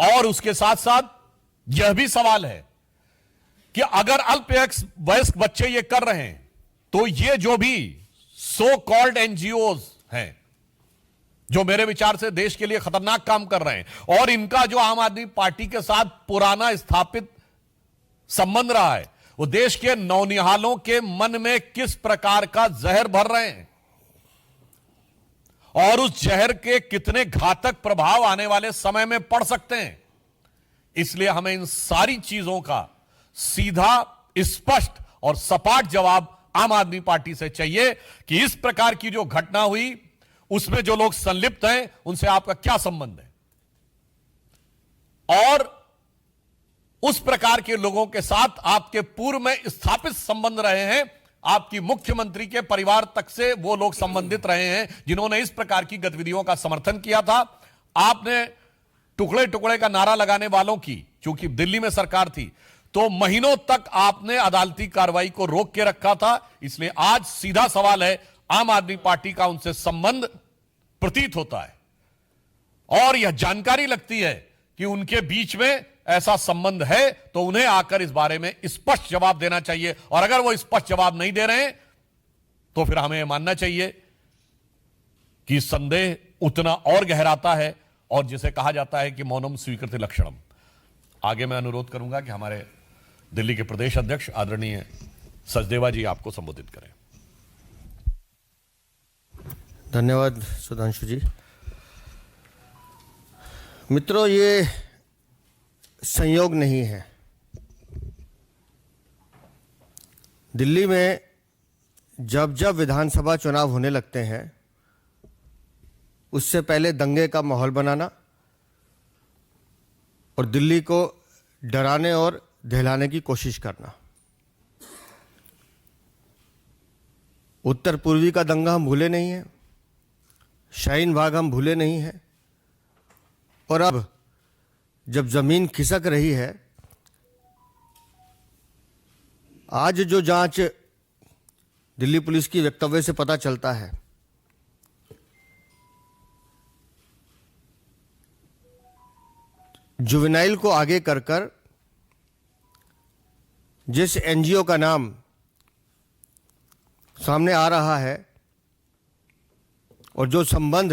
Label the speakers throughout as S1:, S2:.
S1: और उसके साथ साथ यह भी सवाल है कि अगर अल्पवयस्क बच्चे ये कर रहे हैं तो ये जो भी सो कॉल्ड एनजीओज हैं जो मेरे विचार से देश के लिए खतरनाक काम कर रहे हैं और इनका जो आम आदमी पार्टी के साथ पुराना स्थापित संबंध रहा है, वो देश के नौनिहालों के मन में किस प्रकार का जहर भर रहे हैं और उस जहर के कितने घातक प्रभाव आने वाले समय में पड़ सकते हैं। इसलिए हमें इन सारी चीजों का सीधा, स्पष्ट और सपाट जवाब आम आदमी पार्टी से चाहिए कि इस प्रकार की जो घटना हुई उसमें जो लोग संलिप्त हैं उनसे आपका क्या संबंध है और उस प्रकार के लोगों के साथ आपके पूर्व में स्थापित संबंध रहे हैं, आपकी मुख्यमंत्री के परिवार तक से वो लोग संबंधित रहे हैं जिन्होंने इस प्रकार की गतिविधियों का समर्थन किया था। आपने टुकड़े टुकड़े का नारा लगाने वालों की, क्योंकि दिल्ली में सरकार थी, तो महीनों तक आपने अदालती कार्रवाई को रोक के रखा था। इसलिए आज सीधा सवाल है, आम आदमी पार्टी का उनसे संबंध प्रतीत होता है और यह जानकारी लगती है कि उनके बीच में ऐसा संबंध है, तो उन्हें आकर इस बारे में स्पष्ट जवाब देना चाहिए और अगर वो स्पष्ट जवाब नहीं दे रहे हैं तो फिर हमें मानना चाहिए कि संदेह उतना और गहराता है और जिसे कहा जाता है कि मौनम स्वीकृति लक्षणम। आगे मैं अनुरोध करूंगा कि हमारे दिल्ली के प्रदेश अध्यक्ष आदरणीय सचदेवा जी आपको संबोधित करें।
S2: धन्यवाद सुधांशु जी। मित्रों, ये संयोग नहीं है। दिल्ली में जब जब विधानसभा चुनाव होने लगते हैं उससे पहले दंगे का माहौल बनाना और दिल्ली को डराने और दहलाने की कोशिश करना। उत्तर पूर्वी का दंगा हम भूले नहीं हैं, शाहीन बाग हम भूले नहीं हैं और अब जब जमीन खिसक रही है, आज जो जांच दिल्ली पुलिस की वक्तव्य से पता चलता है, जुवेनाइल को आगे कर जिस एनजीओ का नाम सामने आ रहा है और जो संबंध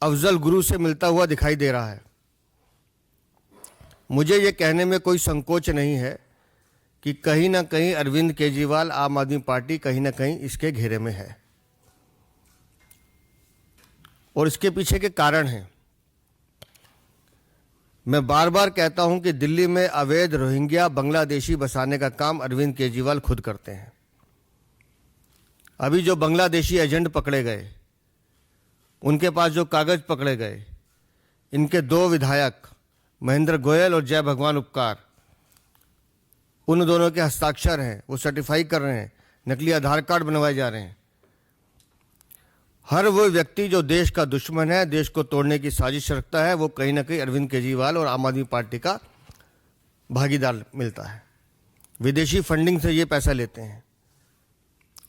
S2: अफजल गुरु से मिलता हुआ दिखाई दे रहा है, मुझे ये कहने में कोई संकोच नहीं है कि कहीं ना कहीं अरविंद केजरीवाल, आम आदमी पार्टी कहीं ना कहीं इसके घेरे में है और इसके पीछे के कारण हैं। मैं बार बार कहता हूं कि दिल्ली में अवैध रोहिंग्या बांग्लादेशी बसाने का काम अरविंद केजरीवाल खुद करते हैं। अभी जो बांग्लादेशी एजेंट पकड़े गए, उनके पास जो कागज पकड़े गए, इनके 2 विधायक महेंद्र गोयल और जय भगवान उपकार, उन दोनों के हस्ताक्षर हैं, वो सर्टिफाई कर रहे हैं, नकली आधार कार्ड बनवाए जा रहे हैं। हर वो व्यक्ति जो देश का दुश्मन है, देश को तोड़ने की साजिश रखता है, वो कहीं ना कहीं अरविंद केजरीवाल और आम आदमी पार्टी का भागीदार मिलता है। विदेशी फंडिंग से ये पैसा लेते हैं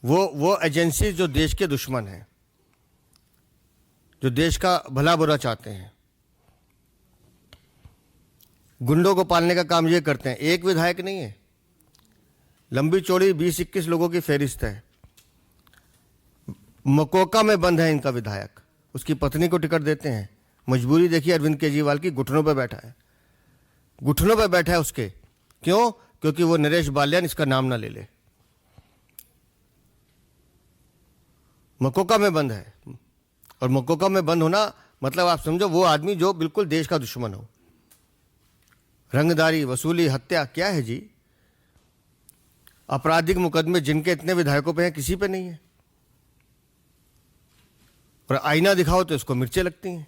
S2: वो एजेंसी जो देश के दुश्मन हैं, जो देश का भला बुरा चाहते हैं, गुंडों को पालने का काम ये करते हैं। एक विधायक नहीं है, लंबी चौड़ी 20-21 लोगों की फहरिस्त है। मकोका में बंद है इनका विधायक, उसकी पत्नी को टिकट देते हैं। मजबूरी देखिए अरविंद केजरीवाल की, घुटनों पर बैठा है, घुटनों पर बैठा है उसके। क्यों? क्योंकि वो नरेश बाल्यान इसका नाम ना ले ले। मकोका में बंद है और मकोका में बंद होना मतलब आप समझो वो आदमी जो बिल्कुल देश का दुश्मन हो। रंगदारी, वसूली, हत्या, क्या है जी? आपराधिक मुकदमे जिनके इतने विधायकों पे हैं, किसी पे नहीं है। और आईना दिखाओ तो इसको मिर्चें लगती हैं।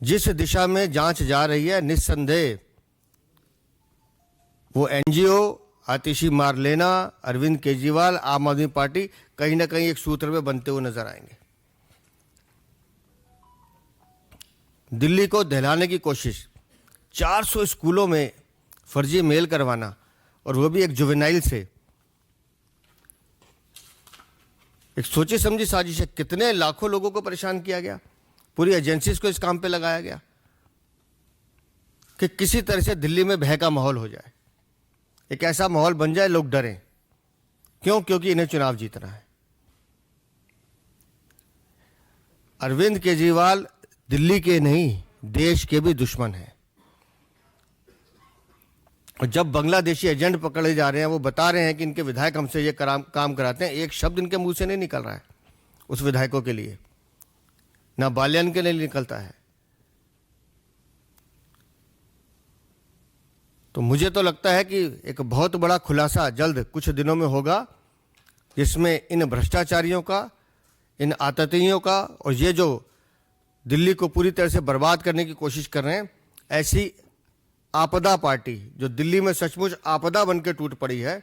S2: जिस दिशा में जांच जा रही है, निस्संदेह वो एनजीओ, आतिशी मार लेना, अरविंद केजरीवाल, आम आदमी पार्टी कहीं ना कहीं एक सूत्र में बनते हुए नजर आएंगे। दिल्ली को दहलाने की कोशिश, 400 स्कूलों में फर्जी मेल करवाना और वो भी एक जुवेनाइल से, एक सोची समझी साजिश है। कितने लाखों लोगों को परेशान किया गया। पूरी एजेंसीज को इस काम पे लगाया गया कि किसी तरह से दिल्ली में भय का माहौल हो जाए, एक ऐसा माहौल बन जाए लोग डरें। क्यों? क्योंकि इन्हें चुनाव जीतना है। अरविंद केजरीवाल दिल्ली के नहीं, देश के भी दुश्मन हैं। और जब बांग्लादेशी एजेंट पकड़े जा रहे हैं, वो बता रहे हैं कि इनके विधायक हमसे ये काम कराते हैं, एक शब्द इनके मुंह से नहीं निकल रहा है उस विधायकों के लिए, ना बाल्यान के लिए निकलता है। तो मुझे तो लगता है कि एक बहुत बड़ा खुलासा जल्द कुछ दिनों में होगा, जिसमें इन भ्रष्टाचारियों का, इन आततियों का, और ये जो दिल्ली को पूरी तरह से बर्बाद करने की कोशिश कर रहे हैं, ऐसी आपदा पार्टी जो दिल्ली में सचमुच आपदा बनकर टूट पड़ी है,